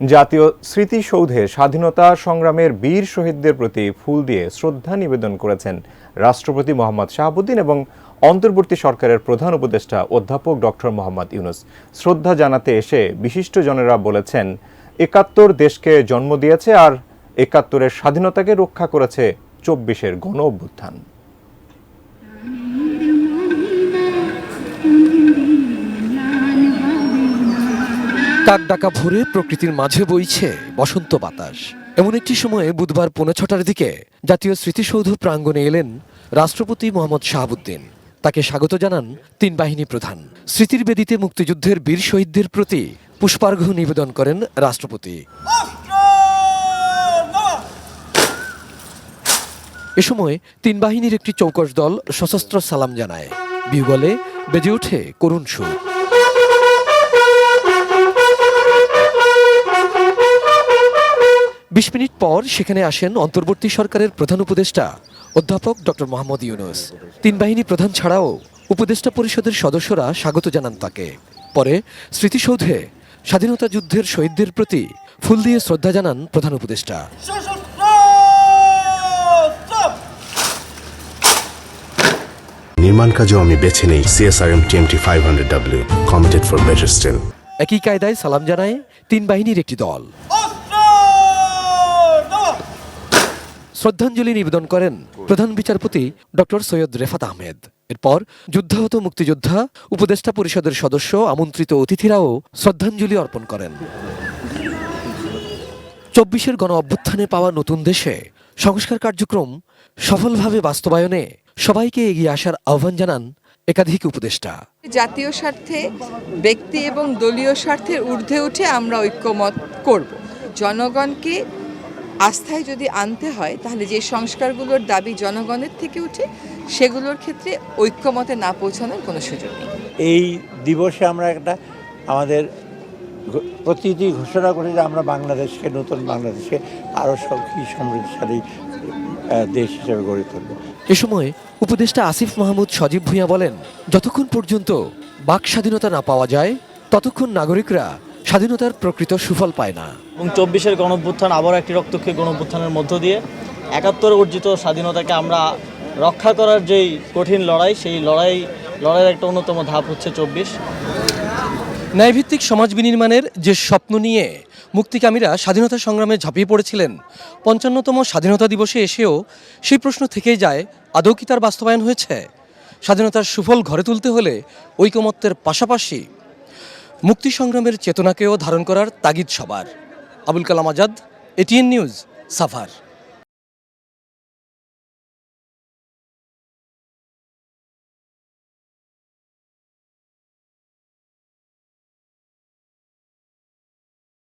জাতীয় স্মৃতিসৌধে স্বাধীনতা সংগ্রামের বীর শহীদদের প্রতি ফুল দিয়ে শ্রদ্ধা নিবেদন করেছেন রাষ্ট্রপতি মোহাম্মদ শাহাবুদ্দিন এবং অন্তর্বর্তী সরকারের প্রধান উপদেষ্টা অধ্যাপক ডক্টর মোহাম্মদ ইউনূস। শ্রদ্ধা জানাতে এসে বিশিষ্টজনেরা বলেছেন, ৭১ দেশকে জন্ম দিয়েছে আর ৭১-এর স্বাধীনতাকে রক্ষা করেছে ২৪-এর গণ অভ্যুত্থান। কাক ডাকা ভোরে প্রকৃতির মাঝে বইছে বসন্ত বাতাস। এমন একটি সময়ে বুধবার ৬:৩০ দিকে জাতীয় স্মৃতিসৌধ প্রাঙ্গণে এলেন রাষ্ট্রপতি মোহাম্মদ শাহাবুদ্দিন। তাকে স্বাগত জানান তিন বাহিনী প্রধান। স্মৃতির বেদিতে মুক্তিযুদ্ধের বীর শহীদদের প্রতি পুষ্পার্ঘ্য নিবেদন করেন রাষ্ট্রপতি। এ সময় তিন বাহিনীর একটি চৌকস দল সশস্ত্র সালাম জানায়। বিহুবলে বেজে ওঠে করুণ সুর। ২০ মিনিট পর সেখানে আসেন অন্তর্বর্তী সরকারের প্রধান উপদেষ্টা অধ্যাপক ডক্টর মোহাম্মদ ইউনূস। তিন বাহিনী প্রধান ছাড়াও উপদেষ্টা পরিষদের সদস্যরা স্বাগত জানান তাকে। পরে স্মৃতিসৌধে স্বাধীনতা যুদ্ধের শহীদদের প্রতি ফুল দিয়ে শ্রদ্ধা জানান প্রধান উপদেষ্টা। নির্মাণ কাজেও আমি বেছে নেই CSRM TMT 500W, committed for better still। একই কায়দায় সালাম জানায় তিন বাহিনীর একটি দল। শ্রদ্ধাঞ্জলি নিবেদন করেন প্রধান বিচারপতি ডক্টর সৈয়দ রেফাত আহমেদ। এরপর যুদ্ধাহত মুক্তিযোদ্ধা, উপদেষ্টা পরিষদের সদস্য, আমন্ত্রিত অতিথিরাও শ্রদ্ধাঞ্জলি অর্পণ করেন। ২৪-এর গণ অভ্যুত্থানে পাওয়া নতুন দেশে সংস্কার কার্যক্রম সফলভাবে বাস্তবায়নে সবাইকে এগিয়ে আসার আহ্বান জানান একাধিক উপদেষ্টা। জাতীয় স্বার্থে, ব্যক্তি এবং দলীয় স্বার্থের ঊর্ধ্বে উঠে আমরা ঐক্যমত করব। জনগণকে আস্থায় যদি আনতে হয়, তাহলে যে সংস্কারগুলোর দাবি জনগণের থেকে উঠে, সেগুলোর ক্ষেত্রে ঐক্যমতে না পৌঁছানোর কোনো সুযোগ নেই। এই দিবসে আমরা একটা আমাদের প্রতিটি ঘোষণা করি যে আমরা বাংলাদেশকে, নতুন বাংলাদেশকে আরও সুখী সমৃদ্ধশালী দেশ হিসেবে গড়ে তুলব। এ সময় উপদেষ্টা আসিফ মাহমুদ সজীব ভূঁইয়া বলেন, যতক্ষণ পর্যন্ত বাক স্বাধীনতা না পাওয়া যায়, ততক্ষণ নাগরিকরা স্বাধীনতার প্রকৃত সুফল পায় না। এবং ২৪-এর গণঅভ্যুত্থান আবার একটি রক্তক্ষয়ী গণঅভ্যুত্থানের মধ্য দিয়ে ৭১ অর্জিত স্বাধীনতাকে আমরা রক্ষা করার যেই কঠিন লড়াই, সেই লড়াইয়ের একটা অন্যতম ধাপ হচ্ছে ২৪। ন্যায়ভিত্তিক সমাজ বিনির্মাণের যে স্বপ্ন নিয়ে মুক্তিকামীরা স্বাধীনতা সংগ্রামে ঝাঁপিয়ে পড়েছিলেন, ৫৫তম স্বাধীনতা দিবসে এসেও সেই প্রশ্ন থেকেই যায়, আদৌ কি তার বাস্তবায়ন হয়েছে? স্বাধীনতার সুফল ঘরে তুলতে হলে ঐকমত্যের পাশাপাশি মুক্তি সংগ্রামের চেতনাকেও ধারণ করার তাগিদ সবার। Abul Kalam Azad, ATN news, Savar.